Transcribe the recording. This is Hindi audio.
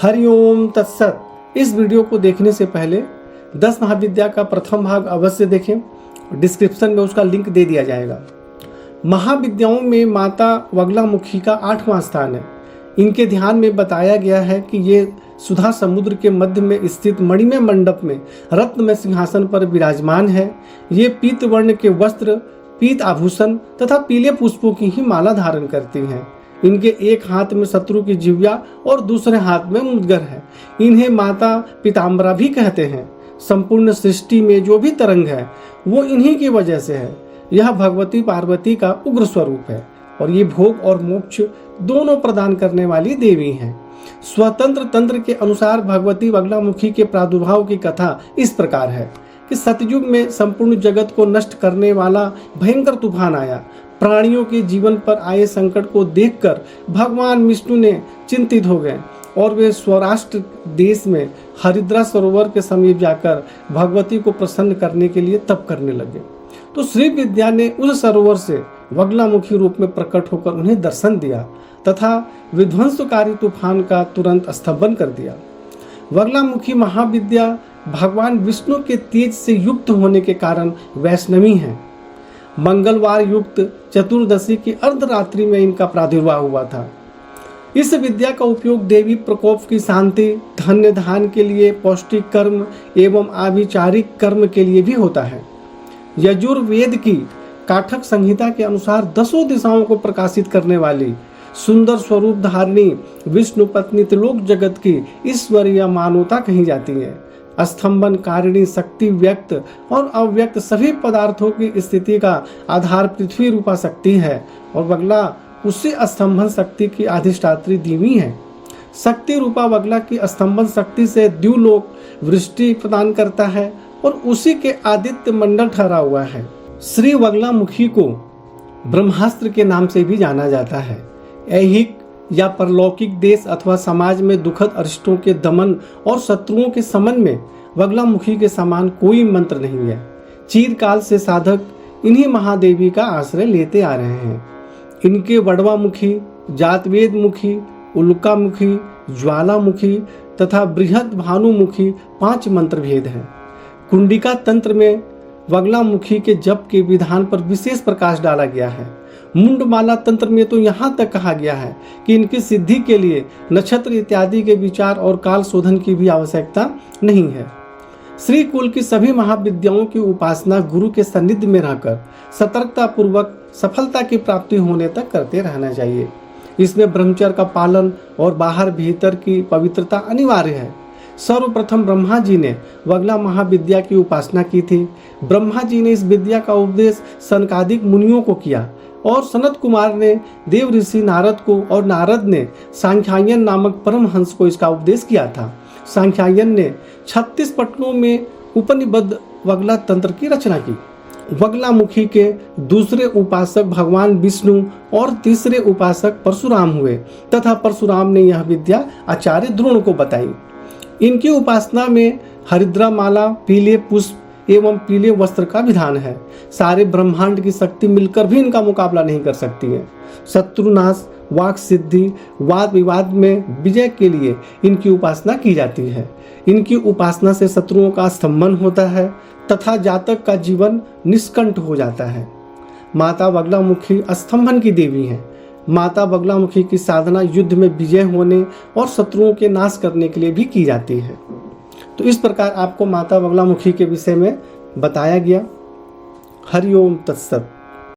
हरिओम तत्सत। इस वीडियो को देखने से पहले 10 महाविद्या का प्रथम भाग अवश्य देखें। डिस्क्रिप्शन में उसका लिंक दे दिया जाएगा। महाविद्याओं में माता बगलामुखी का 8वां स्थान है। इनके ध्यान में बताया गया है कि ये सुधा समुद्र के मध्य में स्थित मणिमय मंडप में रत्नमय सिंहासन पर विराजमान है। ये पीत वर्ण के वस्त्र, पीत आभूषण तथा पीले पुष्पों की ही माला धारण करती हैं। इनके एक हाथ में शत्रु की जिह्वा और दूसरे हाथ में मुद्गर है। इन्हें माता पीताम्बरा भी कहते हैं। संपूर्ण सृष्टि में जो भी तरंग है वो इन्हीं की वजह से है। यह भगवती पार्वती का उग्र स्वरूप है और ये भोग और मोक्ष दोनों प्रदान करने वाली देवी हैं। स्वतंत्र तंत्र के अनुसार भगवती बगलामुखी के प्रादुर्भाव की कथा इस प्रकार है कि सतयुग में संपूर्ण जगत को नष्ट करने वाला भयंकर तूफान आया। प्राणियों के जीवन पर आए संकट को देखकर भगवान विष्णु ने चिंतित हो गए और वे सौराष्ट्र देश में हरिद्रा सरोवर के समीप जाकर भगवती को प्रसन्न करने के लिए तप करने लगे। तो श्री विद्या ने उस सरोवर से बगलामुखी रूप में प्रकट होकर उन्हें दर्शन दिया तथा विध्वंसकारी तूफान का तुरंत स्तंभन कर दिया। बगलामुखी महाविद्या भगवान विष्णु के तेज से युक्त होने के कारण वैष्णवी है। मंगलवार युक्त चतुर्दशी की अर्धरात्रि में इनका प्रादुर्भाव हुआ था। इस विद्या का उपयोग देवी प्रकोप की शांति, धन्य धान के लिए, पौष्टिक कर्म एवं आभिचारिक कर्म के लिए भी होता है। यजुर्वेद की काठक संहिता के अनुसार 10 दिशाओं को प्रकाशित करने वाली सुंदर स्वरूप धारिणी विष्णु पत्नी त्रिलोक जगत की ईश्वरीय मानवता कही जाती है। स्तंभन कारिणी शक्ति व्यक्त और अव्यक्त सभी पदार्थों की स्थिति का आधार पृथ्वी रूपा शक्ति है और बगला उसी स्तंभन शक्ति की अधिष्ठात्री देवी है। शक्ति रूपा बगला की स्तंभन शक्ति से द्युलोक वृष्टि प्रदान करता है और उसी के आदित्य मंडल ठहरा हुआ है। श्री बगलामुखी को ब्रह्मास्त्र के नाम से भी जाना जाता है। ऐहिक या परलौकिक देश अथवा समाज में दुखद अरिष्टों के दमन और शत्रुओं के समन में बगलामुखी के समान कोई मंत्र नहीं है। चिरकाल से साधक इन्हीं महादेवी का आश्रय लेते आ रहे हैं। इनके वड़वामुखी, जातवेदमुखी, उल्कामुखी, ज्वालामुखी तथा बृहद भानुमुखी 5 मंत्र भेद हैं। कुंडिका तंत्र में बगलामुखी के जप के विधान पर विशेष प्रकाश डाला गया है। मुंडमाला तंत्र में तो यहाँ तक कहा गया है कि इनकी सिद्धि के लिए नक्षत्र इत्यादि के विचार और काल शोधन की भी आवश्यकता नहीं है। श्री कुल की सभी महाविद्याओं की उपासना गुरु के सानिध्य में रहकर सतर्कता पूर्वक सफलता की प्राप्ति होने तक करते रहना चाहिए। इसमें ब्रह्मचर्य का पालन और बाहर भीतर की पवित्रता अनिवार्य है। सर्वप्रथम ब्रह्मा जी ने बगला महाविद्या की उपासना की थी। ब्रह्मा जी ने इस विद्या का उपदेश सनकादिक मुनियों को किया और सनत कुमार ने देव ऋषि नारद को और नारद ने सांख्यायन नामक परमहंस को इसका उपदेश किया था। सांख्यायन ने 36 पटलों में उपनिबद्ध बगला तंत्र की रचना की। बगलामुखी के दूसरे उपासक भगवान विष्णु और तीसरे उपासक परशुराम हुए तथा परशुराम ने यह विद्या आचार्य द्रोण को बताई। इनकी उपासना में हरिद्रा माला, पीले पुष्प एवं पीले वस्त्र का विधान है। सारे ब्रह्मांड की शक्ति मिलकर भी इनका मुकाबला नहीं कर सकती है। शत्रुनाश, वाक सिद्धि, वाद विवाद में विजय के लिए इनकी उपासना की जाती है। इनकी उपासना से शत्रुओं का स्तंभन होता है तथा जातक का जीवन निष्कंठ हो जाता है। माता बगलामुखी स्तंभन की देवी है। माता बगलामुखी की साधना युद्ध में विजय होने और शत्रुओं के नाश करने के लिए भी की जाती है। तो इस प्रकार आपको माता बगलामुखी के विषय में बताया गया। हरिओम तत्सत।